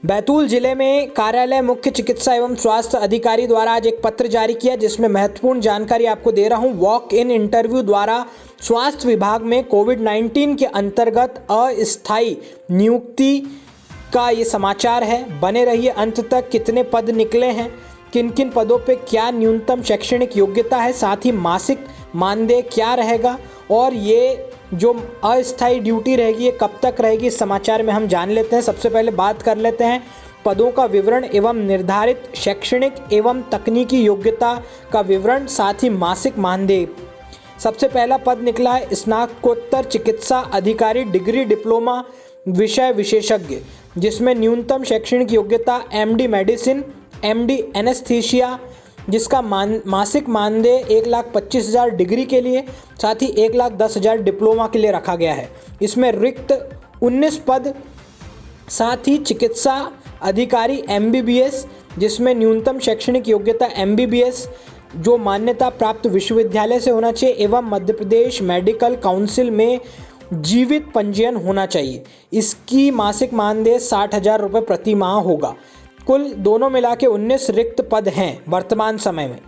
बैतूल जिले में कार्यालय मुख्य चिकित्सा एवं स्वास्थ्य अधिकारी द्वारा आज एक पत्र जारी किया जिसमें महत्वपूर्ण जानकारी आपको दे रहा हूं। वॉक इन इंटरव्यू द्वारा स्वास्थ्य विभाग में कोविड-19 के अंतर्गत अस्थायी नियुक्ति का ये समाचार है। बने रहिए अंत तक। कितने पद निकले हैं, किन किन पदों पे क्या न्यूनतम शैक्षणिक योग्यता है, साथ ही मासिक मानदेय क्या रहेगा और ये जो अस्थायी ड्यूटी रहेगी ये कब तक रहेगी, इस समाचार में हम जान लेते हैं। सबसे पहले बात कर लेते हैं पदों का विवरण एवं निर्धारित शैक्षणिक एवं तकनीकी योग्यता का विवरण, साथ ही मासिक मानदेय। सबसे पहला पद निकला है स्नातकोत्तर चिकित्सा अधिकारी डिग्री डिप्लोमा विषय विशेषज्ञ, जिसमें न्यूनतम शैक्षणिक योग्यता एमडी मेडिसिन, एमडी एनेस्थीसिया, जिसका मासिक मानदेय 1,25,000 डिग्री के लिए, साथ ही 1,10,000 डिप्लोमा के लिए रखा गया है। इसमें रिक्त 19 पद, साथ ही चिकित्सा अधिकारी एमबीबीएस, जिसमें न्यूनतम शैक्षणिक योग्यता एमबीबीएस जो मान्यता प्राप्त विश्वविद्यालय से होना चाहिए एवं मध्य प्रदेश मेडिकल काउंसिल में जीवित पंजीयन होना चाहिए। इसकी मासिक मानदेय 60,000 रुपये प्रति माह होगा। कुल दोनों मिला के 19 रिक्त पद हैं वर्तमान समय में।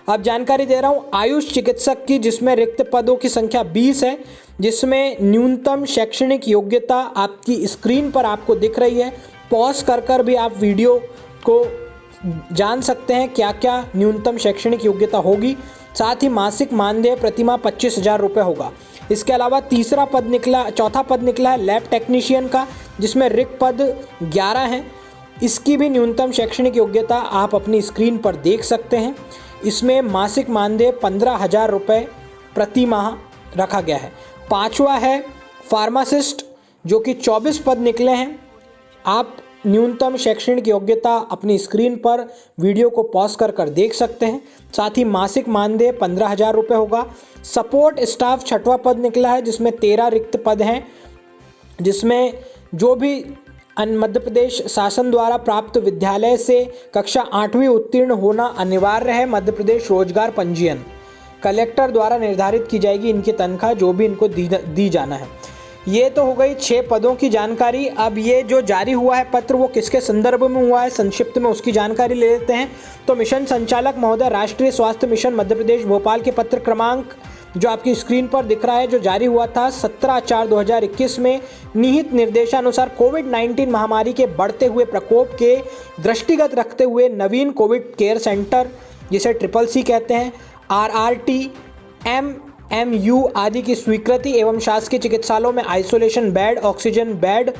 अब जानकारी दे रहा हूँ आयुष चिकित्सक की, जिसमें रिक्त पदों की संख्या 20 है, जिसमें न्यूनतम शैक्षणिक योग्यता आपकी स्क्रीन पर आपको दिख रही है। पॉज कर भी आप वीडियो को जान सकते हैं क्या क्या न्यूनतम शैक्षणिक योग्यता होगी। साथ ही मासिक मानदेय प्रतिमाह 25,000 रुपये होगा। इसके अलावा चौथा पद निकला है लैब टेक्नीशियन का, जिसमें रिक्त पद 11 हैं। इसकी भी न्यूनतम शैक्षणिक योग्यता आप अपनी स्क्रीन पर देख सकते हैं। इसमें मासिक मानदेय 15,000 रुपये प्रति माह रखा गया है। पांचवा है फार्मासिस्ट, जो कि 24 पद निकले हैं। आप न्यूनतम शैक्षणिक योग्यता अपनी स्क्रीन पर वीडियो को पॉज कर देख सकते हैं। साथ ही मासिक मानदेय 15,000 रुपये होगा। सपोर्ट स्टाफ 6वां पद निकला है, जिसमें 13 रिक्त पद हैं, जिसमें जो भी मध्य प्रदेश शासन द्वारा प्राप्त विद्यालय से कक्षा 8वीं उत्तीर्ण होना अनिवार्य है। मध्य प्रदेश रोजगार पंजीयन कलेक्टर द्वारा निर्धारित की जाएगी इनकी तनख्वाह, जो भी इनको दी जाना है। ये तो हो गई 6 पदों की जानकारी। अब ये जो जारी हुआ है पत्र वो किसके संदर्भ में हुआ है, संक्षिप्त में उसकी जानकारी ले लेते हैं। तो मिशन संचालक महोदय राष्ट्रीय स्वास्थ्य मिशन मध्य प्रदेश भोपाल के पत्र क्रमांक जो आपकी स्क्रीन पर दिख रहा है, जो जारी हुआ था 17/4/2021 में, निहित निर्देशानुसार कोविड-19 महामारी के बढ़ते हुए प्रकोप के दृष्टिगत रखते हुए नवीन कोविड केयर सेंटर, जिसे CCC कहते हैं, RRT, MMU आदि की स्वीकृति एवं शासकीय चिकित्सालयों में isolation bed, oxygen bed,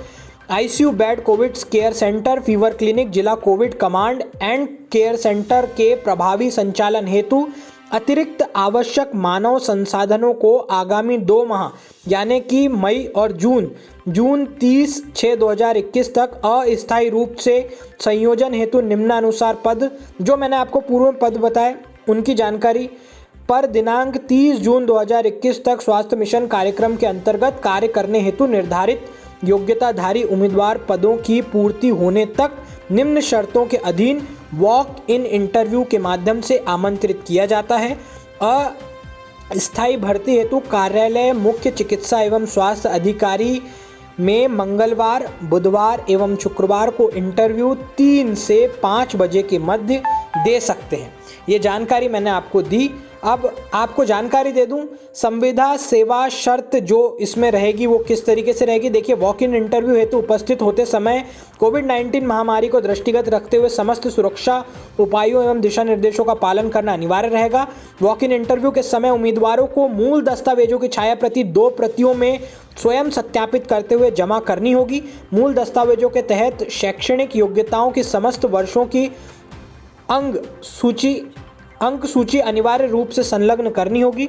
ICU bed, covid care centre, fever clinic, जिला covid command and care centre के प्रभावी संचालन हेतु अतिरिक्त आवश्यक मानव संसाधनों को आगामी 2 माह यानी कि मई और जून 30/6/2021 तक अस्थायी रूप से संयोजन हेतु निम्नानुसार पद, जो मैंने आपको पूर्व में पद बताए उनकी जानकारी पर दिनांक 30 जून 2021 तक स्वास्थ्य मिशन कार्यक्रम के अंतर्गत कार्य करने हेतु निर्धारित योग्यताधारी उम्मीदवार पदों की पूर्ति होने तक निम्न शर्तों के अधीन वॉक इन इंटरव्यू के माध्यम से आमंत्रित किया जाता है। अस्थायी भर्ती हेतु कार्यालय मुख्य चिकित्सा एवं स्वास्थ्य अधिकारी में मंगलवार, बुधवार एवं शुक्रवार को इंटरव्यू 3 से 5 बजे के मध्य दे सकते हैं। ये जानकारी मैंने आपको दी। अब आपको जानकारी दे दूं संविदा सेवा शर्त जो इसमें रहेगी वो किस तरीके से रहेगी। देखिए, वॉक इन इंटरव्यू हेतु उपस्थित होते समय कोविड-19 महामारी को दृष्टिगत रखते हुए समस्त सुरक्षा उपायों एवं दिशा निर्देशों का पालन करना अनिवार्य रहेगा। वॉक इन इंटरव्यू के समय उम्मीदवारों को मूल दस्तावेजों की छायाप्रति 2 प्रतियों में स्वयं सत्यापित करते हुए जमा करनी होगी। मूल दस्तावेजों के तहत शैक्षणिक योग्यताओं की समस्त वर्षों की अंक सूची अनिवार्य रूप से संलग्न करनी होगी।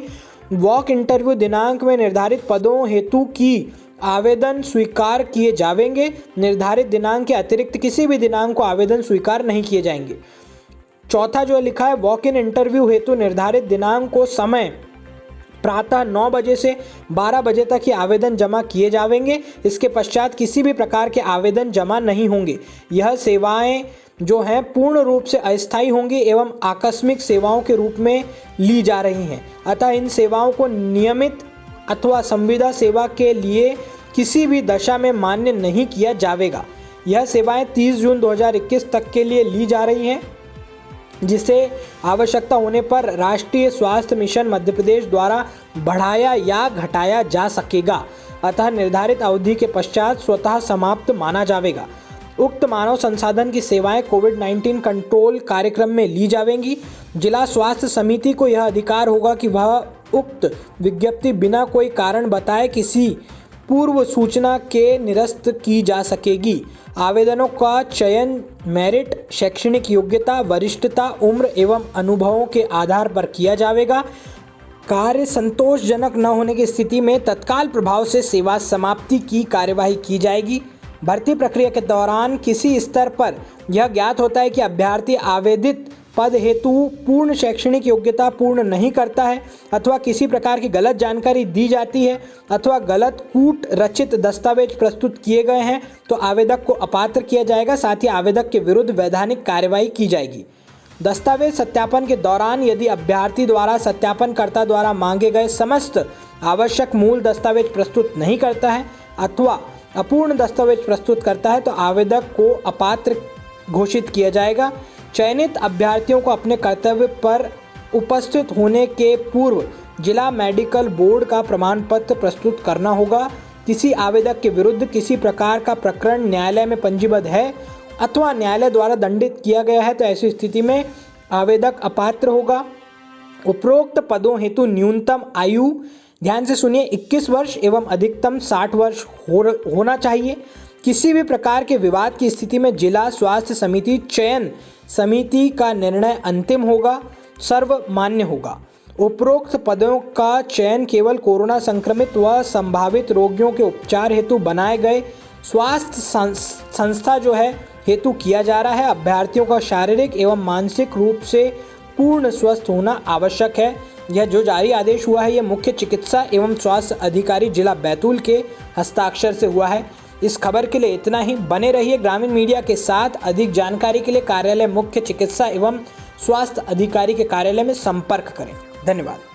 वॉक इंटरव्यू दिनांक में निर्धारित पदों हेतु की आवेदन स्वीकार किए जावेंगे। निर्धारित दिनांक के अतिरिक्त किसी भी दिनांक को आवेदन स्वीकार नहीं किए जाएंगे। चौथा जो लिखा है, वॉक इन इंटरव्यू हेतु निर्धारित दिनांक को समय प्रातः 9 बजे से 12 बजे तक ही आवेदन जमा किए जावेंगे। इसके पश्चात किसी भी प्रकार के आवेदन जमा नहीं होंगे। यह सेवाएं जो हैं पूर्ण रूप से अस्थायी होंगी एवं आकस्मिक सेवाओं के रूप में ली जा रही हैं। अतः इन सेवाओं को नियमित अथवा संविदा सेवा के लिए किसी भी दशा में मान्य नहीं किया जाएगा। यह सेवाएं 30 जून 2021 तक के लिए ली जा रही हैं, जिसे आवश्यकता होने पर राष्ट्रीय स्वास्थ्य मिशन मध्य प्रदेश द्वारा बढ़ाया या घटाया जा सकेगा, अतः निर्धारित अवधि के पश्चात स्वतः समाप्त माना जाएगा। उक्त मानव संसाधन की सेवाएं कोविड-19 कंट्रोल कार्यक्रम में ली जाएंगी। जिला स्वास्थ्य समिति को यह अधिकार होगा कि वह उक्त विज्ञप्ति बिना कोई कारण बताए किसी पूर्व सूचना के निरस्त की जा सकेगी। आवेदनों का चयन मेरिट, शैक्षणिक योग्यता, वरिष्ठता, उम्र एवं अनुभवों के आधार पर किया जाएगा। कार्य संतोषजनक न होने की स्थिति में तत्काल प्रभाव से सेवा समाप्ति की कार्यवाही की जाएगी। भर्ती प्रक्रिया के दौरान किसी स्तर पर यह ज्ञात होता है कि अभ्यर्थी आवेदित पद हेतु पूर्ण शैक्षणिक योग्यता पूर्ण नहीं करता है अथवा किसी प्रकार की गलत जानकारी दी जाती है अथवा गलत कूट रचित दस्तावेज प्रस्तुत किए गए हैं तो आवेदक को अपात्र किया जाएगा। साथ ही आवेदक के विरुद्ध वैधानिक कार्यवाही की जाएगी। दस्तावेज सत्यापन के दौरान यदि अभ्यर्थी द्वारा सत्यापनकर्ता द्वारा मांगे गए समस्त आवश्यक मूल दस्तावेज प्रस्तुत नहीं करता है अथवा अपूर्ण दस्तावेज प्रस्तुत करता है तो आवेदक को अपात्र घोषित किया जाएगा। चयनित अभ्यर्थियों को अपने कर्तव्य पर उपस्थित होने के पूर्व जिला मेडिकल बोर्ड का प्रमाण पत्र प्रस्तुत करना होगा। किसी आवेदक के विरुद्ध किसी प्रकार का प्रकरण न्यायालय में पंजीबद्ध है अथवा न्यायालय द्वारा दंडित किया गया है तो ऐसी स्थिति में आवेदक अपात्र होगा। उपरोक्त पदों हेतु न्यूनतम आयु, ध्यान से सुनिए, 21 वर्ष एवं अधिकतम 60 वर्ष होना चाहिए। किसी भी प्रकार के विवाद की स्थिति में जिला स्वास्थ्य समिति चयन समिति का निर्णय अंतिम होगा, सर्वमान्य होगा। उपरोक्त पदों का चयन केवल कोरोना संक्रमित व संभावित रोगियों के उपचार हेतु बनाए गए स्वास्थ्य संस्था जो है हेतु किया जा रहा है। अभ्यर्थियों का शारीरिक एवं मानसिक रूप से पूर्ण स्वस्थ होना आवश्यक है। यह जो जारी आदेश हुआ है यह मुख्य चिकित्सा एवं स्वास्थ्य अधिकारी जिला बैतूल के हस्ताक्षर से हुआ है। इस खबर के लिए इतना ही। बने रहिए ग्रामीण मीडिया के साथ। अधिक जानकारी के लिए कार्यालय मुख्य चिकित्सा एवं स्वास्थ्य अधिकारी के कार्यालय में संपर्क करें। धन्यवाद।